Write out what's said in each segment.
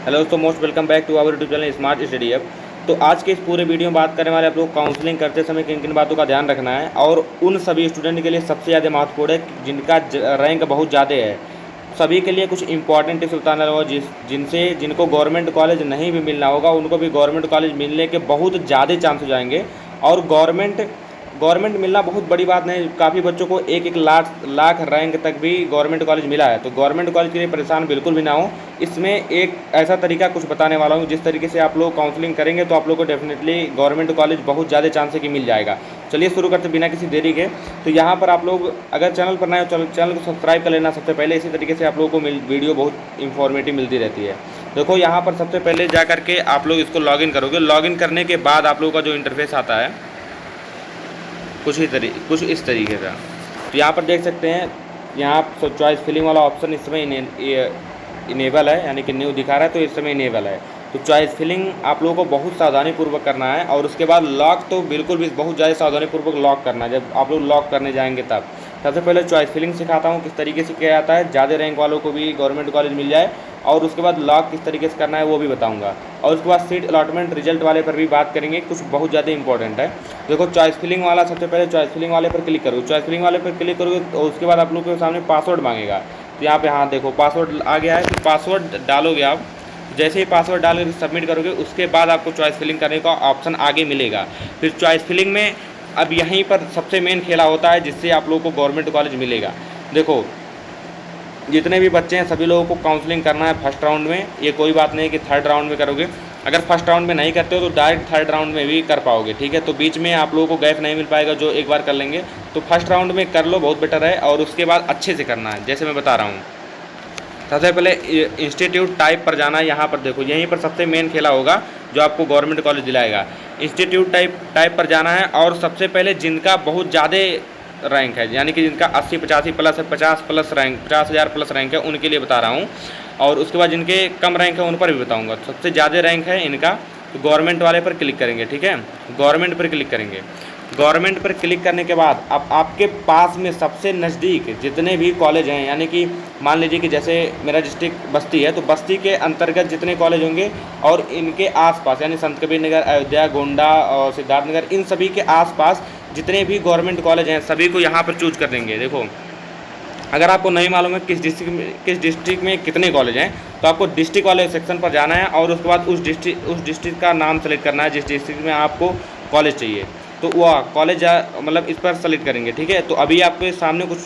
Hello दोस्तों, most welcome back to our YouTube channel smart study app. तो आज के इस पूरे वीडियो में बात करने वाले आप लोग काउंसलिंग करते समय किन किन बातों का ध्यान रखना है और उन सभी स्टूडेंट के लिए सबसे ज़्यादा महत्वपूर्ण है जिनका रैंक बहुत ज़्यादा है। सभी के लिए कुछ इंपॉर्टेंट टिप्स बताना होगा जिनको गवर्नमेंट कॉलेज नहीं भी मिलना होगा उनको भी गवर्नमेंट कॉलेज मिलने के बहुत ज़्यादा चांस हो जाएंगे। और गवर्नमेंट मिलना बहुत बड़ी बात नहीं, काफ़ी बच्चों को एक एक लाख लाख रैंक तक भी गवर्नमेंट कॉलेज मिला है। तो गवर्नमेंट कॉलेज के लिए परेशान बिल्कुल भी ना हो। इसमें एक ऐसा तरीका कुछ बताने वाला हूँ जिस तरीके से आप लोग काउंसलिंग करेंगे तो आप लोग को डेफिनेटली गवर्नमेंट कॉलेज बहुत ज़्यादा चांस है कि मिल जाएगा। चलिए शुरू करते बिना किसी देरी के। तो यहाँ पर आप लोग अगर चैनल पर नए हो चैनल को सब्सक्राइब कर लेना सबसे पहले। इसी तरीके से आप लोगों को वीडियो बहुत इंफॉर्मेटिव मिलती रहती है। देखो यहाँ पर सबसे पहले जा करके आप लोग इसको लॉगिन करोगे। लॉगिन करने के बाद आप लोगों का जो इंटरफेस आता है कुछ इस तरीके का। तो यहाँ पर देख सकते हैं, यहाँ चॉइस फिलिंग वाला ऑप्शन इस समय इनेबल है, यानी कि न्यू दिखा रहा है, तो इस समय इनेबल है। तो चॉइस फिलिंग आप लोगों को बहुत सावधानीपूर्वक करना है और उसके बाद लॉक तो बिल्कुल भी बहुत ज़्यादा सावधानीपूर्वक लॉक करना है। जब आप लोग लॉक करने जाएंगे तब सबसे पहले चॉइस फिलिंग सिखाता हूँ किस तरीके से किया जाता है, ज़्यादा रैंक वालों को भी गवर्नमेंट कॉलेज मिल जाए। और उसके बाद लॉक किस तरीके से करना है वो भी बताऊंगा। और उसके बाद सीट अलॉटमेंट रिजल्ट वाले पर भी बात करेंगे, कुछ बहुत ज़्यादा इंपॉर्टेंट है। देखो चॉइस फिलिंग वाला, सबसे पहले चॉइस फिलिंग वाले पर क्लिक करोगे। चॉइस फिलिंग वाले पर क्लिक करोगे तो उसके बाद आप लोग के सामने पासवर्ड मांगेगा। तो यहाँ पे हाँ देखो पासवर्ड आ गया है। तो पासवर्ड डालोगे आप। जैसे ही पासवर्ड डाल कर सबमिट करोगे उसके बाद आपको चॉइस फिलिंग करने का ऑप्शन आगे मिलेगा। फिर चॉइस फिलिंग में अब यहीं पर सबसे मेन खेला होता है जिससे आप लोगों को गवर्नमेंट कॉलेज मिलेगा। देखो जितने भी बच्चे हैं सभी लोगों को काउंसलिंग करना है फर्स्ट राउंड में। ये कोई बात नहीं कि थर्ड राउंड में करोगे। अगर फर्स्ट राउंड में नहीं करते हो तो डायरेक्ट थर्ड राउंड में भी कर पाओगे, ठीक है। तो बीच में आप लोगों को गैप नहीं मिल पाएगा जो एक बार कर लेंगे। तो फर्स्ट राउंड में कर लो, बहुत बेटर है। और उसके बाद अच्छे से करना है जैसे मैं बता रहा हूँ। सबसे पहले इंस्टीट्यूट टाइप पर जाना है। यहाँ पर देखो यहीं पर सबसे मेन खेला होगा जो आपको गवर्नमेंट कॉलेज दिलाएगा। इंस्टीट्यूट टाइप पर जाना है और सबसे पहले जिनका बहुत ज़्यादा रैंक है, यानी कि जिनका 80 85 प्लस है, 50 प्लस रैंक, 50,000 प्लस रैंक है, उनके लिए बता रहा हूँ। और उसके बाद जिनके कम रैंक है उन पर भी बताऊँगा। सबसे ज़्यादा रैंक है इनका, तो गवर्नमेंट वाले पर क्लिक करेंगे, ठीक है। गवर्नमेंट पर क्लिक करेंगे। गवर्नमेंट पर क्लिक करने के बाद अब आपके पास में सबसे नज़दीक जितने भी कॉलेज हैं, यानी कि मान लीजिए कि जैसे मेरा डिस्ट्रिक्ट बस्ती है तो बस्ती के अंतर्गत जितने कॉलेज होंगे और इनके आसपास यानी संत कबीर नगर, अयोध्या, गोंडा और सिद्धार्थनगर, इन सभी के आसपास जितने भी गवर्नमेंट कॉलेज हैं सभी को यहाँ पर चूज कर देंगे। देखो अगर आपको नहीं मालूम है किस डिस्ट्रिक्ट में कितने कॉलेज हैं तो आपको डिस्ट्रिक्ट वाले सेक्शन पर जाना है और उसके बाद उस डिस्ट्रिक्ट का नाम सेलेक्ट करना है जिस डिस्ट्रिक्ट में आपको कॉलेज चाहिए। तो वह कॉलेज मतलब इस पर सेलेक्ट करेंगे, ठीक है। तो अभी आपके सामने कुछ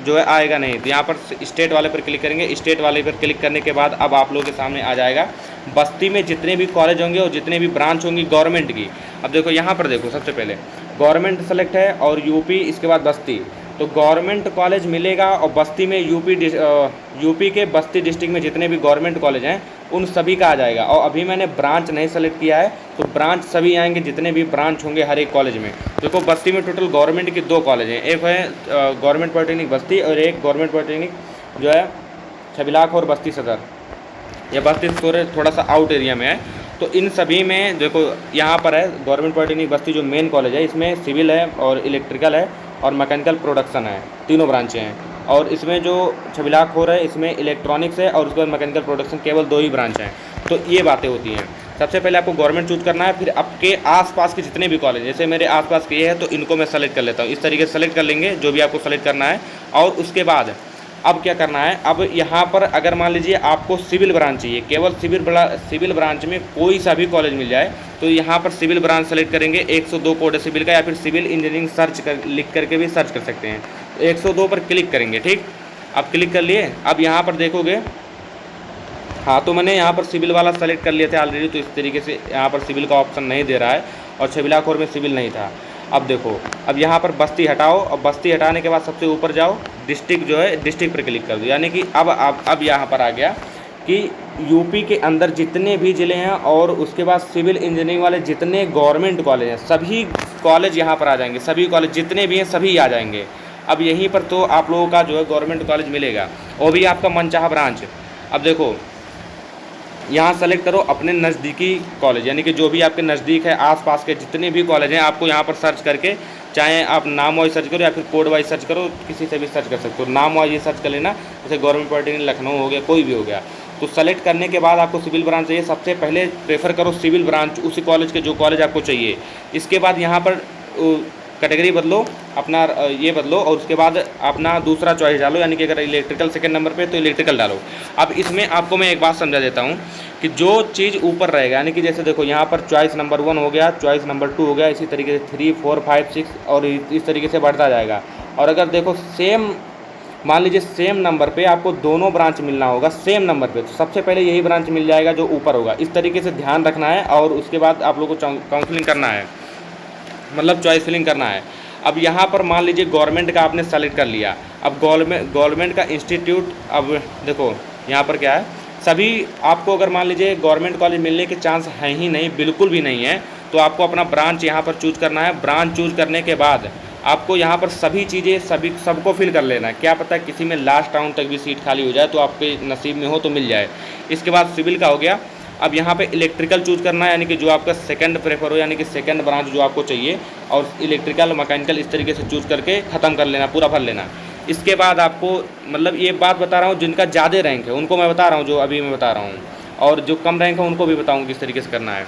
जो है आएगा नहीं, तो यहाँ पर स्टेट वाले पर क्लिक करेंगे। स्टेट वाले पर क्लिक करने के बाद अब आप लोगों के सामने आ जाएगा बस्ती में जितने भी कॉलेज होंगे और जितने भी ब्रांच होंगी गवर्नमेंट की। अब देखो यहाँ पर देखो सबसे पहले गवर्नमेंट सेलेक्ट है और यूपी, इसके बाद बस्ती। तो गवर्नमेंट कॉलेज मिलेगा और बस्ती में यूपी के बस्ती डिस्ट्रिक्ट में जितने भी गवर्नमेंट कॉलेज हैं उन सभी का आ जाएगा। और अभी मैंने ब्रांच नहीं सेलेक्ट किया है तो ब्रांच सभी आएंगे जितने भी ब्रांच होंगे हर एक कॉलेज में। देखो बस्ती में टोटल गवर्नमेंट की 2 कॉलेज हैं, एक है गवर्नमेंट पॉलिटेक्निक बस्ती और एक गवर्नमेंट पॉलिटेक्निक जो है छबिलाख और बस्ती सदर। या बस्ती थोड़ा सा आउट एरिया में है। तो इन सभी में देखो यहाँ पर है गवर्नमेंट पॉलिटेक्निक बस्ती जो मेन कॉलेज है, इसमें सिविल है और इलेक्ट्रिकल है और मैकेनिकल प्रोडक्शन है, तीनों ब्रांचें हैं। और इसमें जो छबिलाख हो रहा है इसमें इलेक्ट्रॉनिक्स है और उसके बाद मैकेनिकल प्रोडक्शन, केवल 2 ही ब्रांच हैं। तो ये बातें होती हैं। सबसे पहले आपको गवर्नमेंट चूज करना है, फिर आपके आसपास के जितने भी कॉलेज, जैसे मेरे आसपास के ये है तो इनको मैं सेलेक्ट कर लेता हूँ। इस तरीके से सेलेक्ट कर लेंगे जो भी आपको सेलेक्ट करना है। और उसके बाद अब क्या करना है, अब यहाँ पर अगर मान लीजिए आपको सिविल ब्रांच चाहिए, केवल सिविल ब्रांच में कोई सा भी कॉलेज मिल जाए तो यहाँ पर सिविल ब्रांच सेलेक्ट करेंगे। 102 कोड है सिविल का, या फिर सिविल इंजीनियरिंग लिख करके भी सर्च कर सकते हैं। तो 102 पर क्लिक करेंगे, ठीक। अब क्लिक कर लिए। अब यहाँ पर देखोगे, हाँ तो मैंने यहाँ पर सिविल वाला सेलेक्ट कर लिया था ऑलरेडी, तो इस तरीके से यहाँ पर सिविल का ऑप्शन नहीं दे रहा है और छबिलाखोर में सिविल नहीं था। अब देखो अब यहाँ पर बस्ती हटाओ और बस्ती हटाने के बाद सबसे ऊपर जाओ, डिस्ट्रिक्ट जो है डिस्ट्रिक्ट पर क्लिक कर दो। यानी कि अब यहाँ पर आ गया कि यूपी के अंदर जितने भी ज़िले हैं और उसके बाद सिविल इंजीनियरिंग वाले जितने गवर्नमेंट कॉलेज हैं सभी कॉलेज यहाँ पर आ जाएंगे। सभी कॉलेज जितने भी हैं सभी आ जाएंगे। अब यहीं पर तो आप लोगों का जो है गवर्नमेंट कॉलेज मिलेगा, वो भी आपका मनचाहा ब्रांच। अब देखो यहाँ सेलेक्ट करो अपने नज़दीकी कॉलेज, यानी कि जो भी आपके नज़दीक है, आसपास के जितने भी कॉलेज हैं आपको यहाँ पर सर्च करके, चाहे आप नाम वाइज सर्च करो या फिर कोड वाइज सर्च करो, किसी से भी सर्च कर सकते हो। नाम वाइज ये सर्च कर लेना, जैसे गवर्नमेंट पॉलिटेक्निक लखनऊ हो गया, कोई भी हो गया। तो सेलेक्ट करने के बाद आपको सिविल ब्रांच चाहिए, सबसे पहले प्रेफर करो सिविल ब्रांच उसी कॉलेज के जो कॉलेज आपको चाहिए। इसके बाद यहाँ पर कैटेगरी बदलो, अपना ये बदलो और उसके बाद अपना दूसरा चॉइस डालो, यानी कि अगर इलेक्ट्रिकल सेकंड नंबर पे तो इलेक्ट्रिकल डालो। अब इसमें आपको मैं एक बात समझा देता हूँ कि जो चीज़ ऊपर रहेगा, यानी कि जैसे देखो यहाँ पर चॉइस नंबर 1 हो गया, चॉइस नंबर 2 हो गया, इसी तरीके से 3, 4, 5, 6 और इस तरीके से बढ़ता जाएगा। और अगर देखो सेम, मान लीजिए सेम नंबर पे आपको दोनों ब्रांच मिलना होगा सेम नंबर पे, तो सबसे पहले यही ब्रांच मिल जाएगा जो ऊपर होगा। इस तरीके से ध्यान रखना है और उसके बाद आप लोगों को काउंसलिंग करना है, मतलब चॉइस फिलिंग करना है। अब यहाँ पर मान लीजिए गवर्नमेंट का आपने सेलेक्ट कर लिया, अब गवर्नमेंट का इंस्टीट्यूट, अब देखो यहाँ पर क्या है, सभी आपको अगर मान लीजिए गवर्नमेंट कॉलेज मिलने के चांस हैं ही नहीं, बिल्कुल भी नहीं है, तो आपको अपना ब्रांच यहाँ पर चूज करना है। ब्रांच चूज करने के बाद आपको यहाँ पर सभी चीज़ें सबको फिल कर लेना है, क्या पता किसी में लास्ट राउंड तक भी सीट खाली हो जाए, तो आपके नसीब में हो तो मिल जाए। इसके बाद सिविल का हो गया। अब यहाँ पे इलेक्ट्रिकल चूज करना है, यानी कि जो आपका सेकंड प्रेफर हो, यानी कि सेकंड ब्रांच जो आपको चाहिए, और इलेक्ट्रिकल मैकेनिकल इस तरीके से चूज करके ख़त्म कर लेना, पूरा भर लेना। इसके बाद आपको, मतलब ये बात बता रहा हूँ जिनका ज़्यादा रैंक है उनको मैं बता रहा हूँ, जो अभी मैं बता रहा हूँ, और जो कम रैंक है उनको भी बताऊँ किस तरीके से करना है।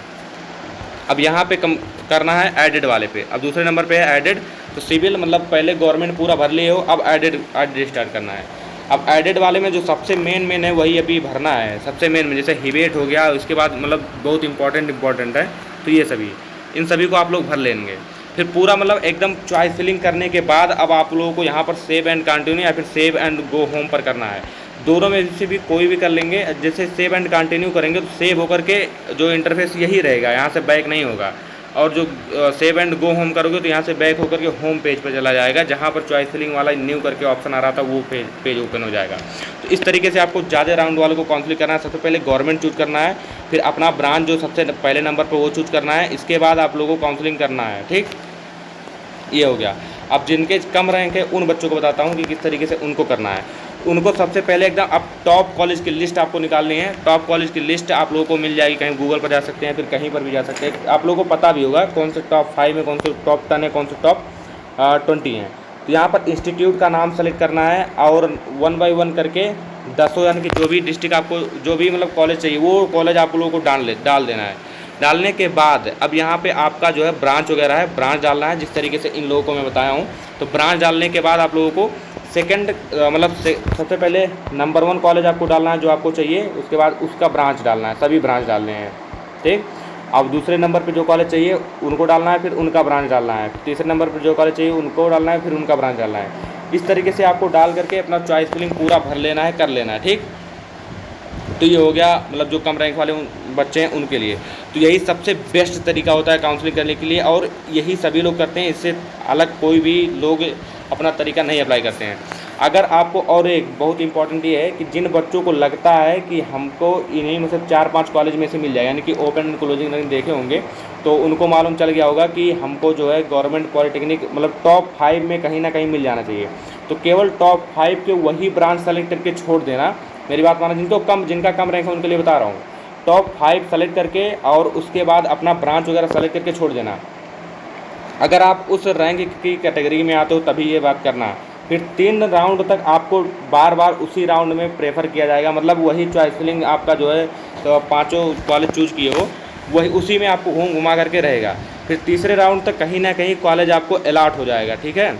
अब यहाँ पे कम करना है एडेड वाले पे। अब दूसरे नंबर पे है एडेड, तो सिविल मतलब पहले गवर्नमेंट पूरा भर लिए हो, अब एडेड स्टार्ट करना है। अब एडेड वाले में जो सबसे मेन है वही अभी भरना है, सबसे मेन में जैसे हिवेट हो गया, उसके बाद मतलब बहुत इंपॉर्टेंट है, तो ये सभी, इन सभी को आप लोग भर लेंगे। फिर पूरा मतलब एकदम चॉइस फिलिंग करने के बाद अब आप लोगों को यहाँ पर सेव एंड कंटिन्यू या फिर सेव एंड गो होम पर करना है। दोनों में से भी कोई भी कर लेंगे। जैसे सेव एंड कंटिन्यू करेंगे तो सेव होकर के जो इंटरफेस यही रहेगा, यहाँ से बैक नहीं होगा, और जो सेव एंड गो होम करोगे तो यहाँ से बैक होकर के होम पेज पर चला जाएगा, जहाँ पर चॉइस फिलिंग वाला न्यू करके ऑप्शन आ रहा था वो पेज ओपन हो जाएगा। तो इस तरीके से आपको ज़्यादा राउंड वालों को काउंसलिंग करना है। सबसे पहले गवर्नमेंट चूज करना है, फिर अपना ब्रांच जो सबसे पहले नंबर पर वो चूज करना है, इसके बाद आप लोगों को काउंसलिंग करना है। ठीक, ये हो गया। अब जिनके कम रैंक है उन बच्चों को बताता हूँ कि किस तरीके से उनको करना है। उनको सबसे पहले एकदम अब टॉप कॉलेज की लिस्ट आपको निकालनी है। टॉप कॉलेज की लिस्ट आप लोगों को मिल जाएगी, कहीं गूगल पर जा सकते हैं, फिर कहीं पर भी जा सकते हैं। आप लोगों को पता भी होगा कौन से टॉप 5 है, कौन से टॉप 10 है, कौन से टॉप 20 हैं। तो यहाँ पर इंस्टीट्यूट का नाम सेलेक्ट करना है और 1 बाय 1 करके 10, यानी कि जो भी डिस्ट्रिक्ट आपको जो भी मतलब कॉलेज चाहिए वो कॉलेज आप लोगों को डाल देना है। डालने के बाद अब यहाँ पे आपका जो है ब्रांच वगैरह है, ब्रांच डालना है जिस तरीके से इन लोगों को मैं बताया हूँ। तो ब्रांच डालने के बाद आप लोगों को सेकंड मतलब सबसे पहले नंबर 1 कॉलेज आपको डालना है जो आपको चाहिए, उसके बाद उसका ब्रांच डालना है, सभी ब्रांच डालने हैं। ठीक, अब दूसरे नंबर पे जो कॉलेज चाहिए उनको डालना है, फिर उनका ब्रांच डालना है। तीसरे नंबर पर जो कॉलेज चाहिए उनको डालना है, फिर उनका ब्रांच डालना है। इस तरीके से आपको डाल करके अपना चॉइस फिलिंग पूरा भर लेना है, कर लेना है। ठीक, तो ये हो गया मतलब जो कम रैंक वाले बच्चे हैं उनके लिए। तो यही सबसे बेस्ट तरीका होता है काउंसलिंग करने के लिए, और यही सभी लोग करते हैं, इससे अलग कोई भी लोग अपना तरीका नहीं अप्लाई करते हैं। अगर आपको, और एक बहुत इंपॉर्टेंट ये है कि जिन बच्चों को लगता है कि हमको इन्हीं में से 4-5 कॉलेज में से मिल जाएगा, यानी कि ओपन एंड क्लोजिंग रैंक देखे होंगे तो उनको मालूम चल गया होगा कि हमको जो है गवर्नमेंट पॉलिटेक्निक मतलब टॉप 5 में कहीं ना कहीं मिल जाना चाहिए। तो केवल टॉप 5 के वही ब्रांच सेलेक्ट करके छोड़ देना, मेरी बात माना। जिनका कम रैंक है उनके लिए बता रहा हूँ। टॉप 5 सेलेक्ट करके और उसके बाद अपना ब्रांच वगैरह सेलेक्ट करके छोड़ देना। अगर आप उस रैंक की कैटेगरी में आते हो तभी ये बात करना। फिर 3 राउंड तक आपको बार बार उसी राउंड में प्रेफर किया जाएगा, मतलब वही चॉइस फिलिंग आपका जो है तो 5 कॉलेज चूज किए हो वही उसी में आपको घूम घुमा करके रहेगा। फिर तीसरे राउंड तक कहीं ना कहीं कॉलेज आपको अलॉट हो जाएगा। ठीक है,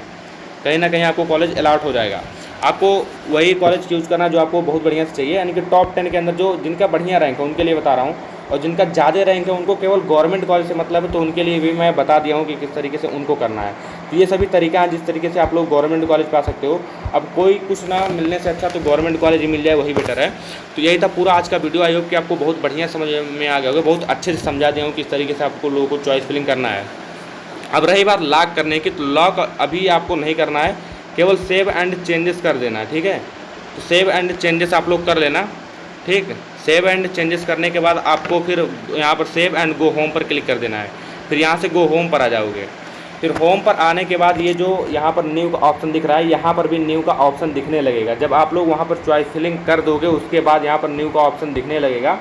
कहीं ना कहीं आपको कॉलेज अलॉट हो जाएगा। आपको वही कॉलेज चूज़ करना जो आपको बहुत बढ़िया से चाहिए, यानी कि टॉप 10 के अंदर जो जिनका बढ़िया रैंक है उनके लिए बता रहा हूँ, और जिनका ज़्यादा रैंक है उनको केवल गवर्नमेंट कॉलेज से मतलब है, तो उनके लिए भी मैं बता दिया हूँ कि किस तरीके से उनको करना है। तो ये सभी तरीका है जिस तरीके से आप लोग गवर्नमेंट कॉलेज पा सकते हो। अब कोई कुछ ना मिलने से अच्छा तो गवर्नमेंट कॉलेज ही मिल जाए, वही बेटर है। तो यही था पूरा आज का वीडियो। आई होप कि आपको बहुत बढ़िया समझ में आ गया होगा, बहुत अच्छे से समझा दिया हूँ किस तरीके से आपको लोगों को चॉइस फिलिंग करना है। अब रही बात लॉक करने की, तो लॉक अभी आपको नहीं करना है, केवल सेव एंड चेंजेस कर देना है। ठीक है, तो सेव एंड चेंजेस आप लोग कर लेना। ठीक, सेव एंड चेंजेस करने के बाद आपको फिर यहाँ पर सेव एंड गो होम पर क्लिक कर देना है। फिर यहाँ से गो होम पर आ जाओगे। फिर होम पर आने के बाद ये जो यहाँ पर न्यू का ऑप्शन दिख रहा है, यहाँ पर भी न्यू का ऑप्शन दिखने लगेगा। जब आप लोग वहाँ पर चॉइस फिलिंग कर दोगे उसके बाद यहाँ पर न्यू का ऑप्शन दिखने लगेगा।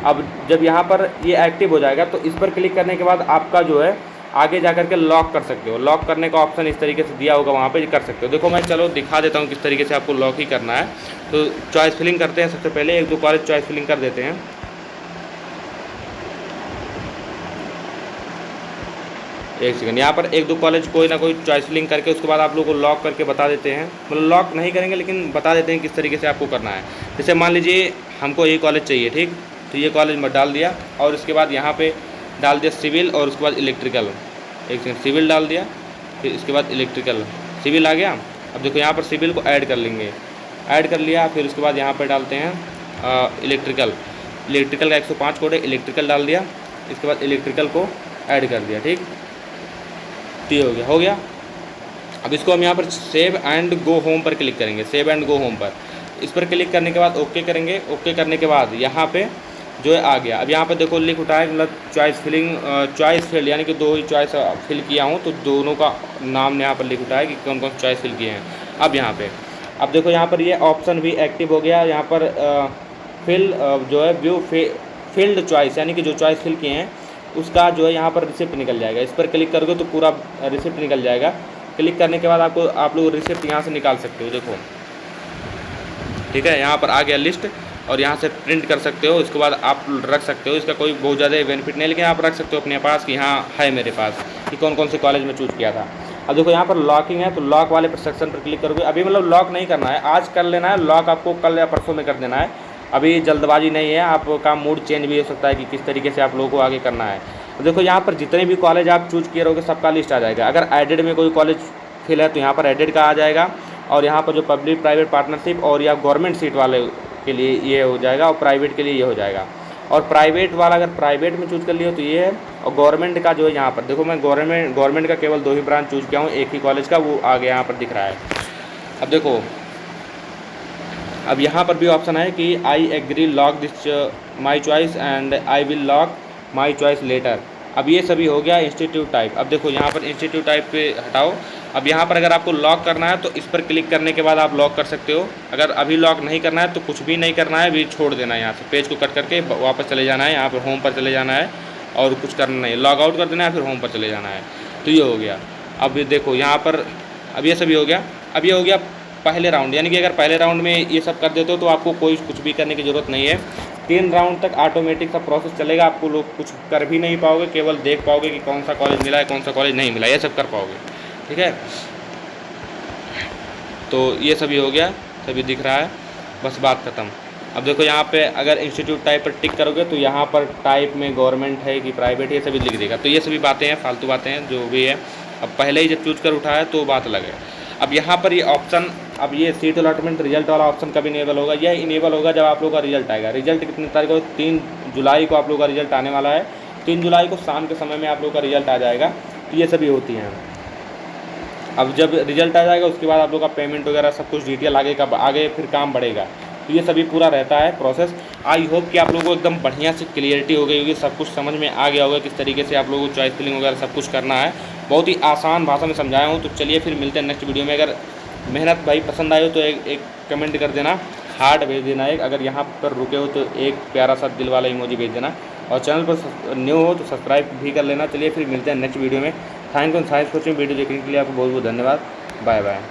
अब जब यहाँ पर ये एक्टिव हो जाएगा तो इस पर क्लिक करने के बाद आपका जो है आगे जा करके लॉक कर सकते हो। लॉक करने का ऑप्शन इस तरीके से दिया होगा, वहाँ पे कर सकते हो। देखो मैं चलो दिखा देता हूँ किस तरीके से आपको लॉक ही करना है। तो चॉइस फिलिंग करते हैं। सबसे पहले 1-2 कॉलेज चॉइस फिलिंग कर देते हैं। एक सेकंड, यहाँ पर 1-2 कॉलेज कोई ना कोई चॉइस फिलिंग करके उसके बाद आप लोगों को लॉक करके बता देते हैं। मतलब लॉक नहीं करेंगे लेकिन बता देते हैं किस तरीके से आपको करना है। जैसे मान लीजिए हमको ये कॉलेज चाहिए, ठीक, तो ये कॉलेज में डाल दिया और इसके बाद यहाँ पे डाल दिया सिविल और उसके बाद इलेक्ट्रिकल। एक सेकंड, सिविल डाल दिया, फिर इसके बाद इलेक्ट्रिकल, सिविल आ गया। अब देखो यहाँ पर सिविल को ऐड कर लेंगे, ऐड कर लिया, फिर उसके बाद यहाँ पर डालते हैं इलेक्ट्रिकल। इलेक्ट्रिकल का 105 कोड है, इलेक्ट्रिकल डाल दिया, इसके बाद इलेक्ट्रिकल को ऐड कर दिया, ठीक, तो ये हो गया। अब इसको हम यहाँ पर सेव एंड गो होम पर क्लिक करेंगे। सेव एंड गो होम पर इस पर क्लिक करने के बाद ओके करेंगे। ओके करने के बाद यहाँ पे जो है आ गया। अब यहाँ पे देखो लिख उठा है, मतलब चॉइस फिलिंग, चॉइस फील्ड, यानी कि 2 ही चॉइस फिल किया हूँ, तो दोनों का नाम यहाँ पर लिख उठा है कि कौन कौन चॉइस फिल किए हैं। अब यहाँ पे अब देखो यहाँ पर ये ऑप्शन भी एक्टिव हो गया। यहाँ पर फिल जो है व्यू फील्ड चॉइस, यानी कि जो चॉइस फिल किए हैं उसका जो है यहाँ पर रिसिप्ट निकल जाएगा। इस पर क्लिक करोगे तो पूरा रिसिप्ट निकल जाएगा। क्लिक करने के बाद आप लोग रिसिप्ट यहाँ से निकाल सकते हो, देखो, ठीक है। यहाँ पर आ गया लिस्ट और यहाँ से प्रिंट कर सकते हो। इसके बाद आप रख सकते हो। इसका कोई बहुत ज़्यादा बेनिफिट नहीं, लेकिन आप रख सकते हो अपने पास कि हाँ है मेरे पास कि कौन कौन से कॉलेज में चूज़ किया था। अब देखो यहाँ पर लॉकिंग है, तो लॉक वाले सेक्शन पर क्लिक करोगे। अभी मतलब लॉक नहीं करना है, आज कर लेना है लॉक, आपको कल या परसों में कर देना है। अभी जल्दबाजी नहीं है, आपका मूड चेंज भी हो सकता है कि किस तरीके से आप लोगों को आगे करना है। तो देखो यहाँ पर जितने भी कॉलेज आप चूज़ किए रहोगे सबका लिस्ट आ जाएगा। अगर एडेड में कोई कॉलेज फिल है तो यहाँ पर एडेड का आ जाएगा, और यहाँ पर जो पब्लिक प्राइवेट पार्टनरशिप और या गवर्नमेंट सीट वाले के लिए ये हो जाएगा, और प्राइवेट के लिए ये हो जाएगा। और प्राइवेट वाला अगर प्राइवेट में चूज़ कर लिया तो ये है, और गवर्नमेंट का जो है यहाँ पर देखो मैं गवर्नमेंट का केवल 2 ही ब्रांच चूज़ किया हूँ, एक ही कॉलेज का, वो आगे यहाँ पर दिख रहा है। अब देखो अब यहाँ पर भी ऑप्शन है कि I agree lock this my choice and I will lock my choice later. अब ये सभी हो गया इंस्टीट्यूट टाइप। अब देखो यहाँ पर इंस्टीट्यूट टाइप पे हटाओ। अब यहाँ पर अगर आपको लॉक करना है तो इस पर क्लिक करने के बाद आप लॉक कर सकते हो। अगर अभी लॉक नहीं करना है तो कुछ भी नहीं करना है, अभी छोड़ देना है। यहाँ से पेज को कट करके वापस चले जाना है, यहाँ पर होम पर चले जाना है और कुछ करना नहीं, लॉग आउट कर देना है, फिर होम पर चले जाना है। तो ये हो गया। अब देखो यहाँ पर अब ये सभी हो गया। अब ये हो गया पहले राउंड, यानी कि अगर पहले राउंड में ये सब कर देते हो तो आपको कोई कुछ भी करने की ज़रूरत नहीं है। 3 राउंड तक ऑटोमेटिक सा प्रोसेस चलेगा। आपको लोग कुछ कर भी नहीं पाओगे, केवल देख पाओगे कि कौन सा कॉलेज मिला है कौन सा कॉलेज नहीं मिला, ये सब कर पाओगे, ठीक है। तो ये सभी हो गया, सभी दिख रहा है, बस बात ख़त्म। अब देखो यहाँ पे अगर इंस्टीट्यूट टाइप पर टिक करोगे तो यहाँ पर टाइप में गवर्नमेंट है कि प्राइवेट, ये सभी लिख देगा। तो ये सभी बातें हैं, फालतू बातें हैं जो भी है। अब पहले ही जब चूज कर उठाया तो बात अलग है। अब यहाँ पर ये ऑप्शन, अब ये सीट अलॉटमेंट रिजल्ट वाला ऑप्शन कब इनेबल होगा? यह इनेबल होगा जब आप लोग का रिजल्ट आएगा। रिजल्ट कितनी तारीख को? 3 जुलाई को आप लोग का रिजल्ट आने वाला है। 3 जुलाई को शाम के समय में आप लोग का रिजल्ट आ जाएगा। तो ये सभी होती हैं। अब जब रिजल्ट आ जाएगा उसके बाद आप लोग का पेमेंट वगैरह सब कुछ डिटेल आगे फिर काम बढ़ेगा। तो ये सभी पूरा रहता है प्रोसेस। आई होप कि आप लोगों को एकदम बढ़िया से क्लियरिटी हो गई होगी, सब कुछ समझ में आ गया होगा किस तरीके से आप लोगों को चॉइस फिलिंग वगैरह सब कुछ करना है। बहुत ही आसान भाषा में समझाया हूँ। तो चलिए फिर मिलते हैं नेक्स्ट वीडियो में। अगर मेहनत भाई पसंद आई हो तो एक कमेंट कर देना, हार्ट भेज देना एक। अगर यहाँ पर रुके हो तो एक प्यारा सा दिल वाला इमोजी भेज देना, और चैनल पर न्यू हो तो सब्सक्राइब भी कर लेना। चलिए फिर मिलते हैं नेक्स्ट वीडियो में। Thank you for watching. Video देखने के लिए आपको बहुत बहुत धन्यवाद। Bye bye.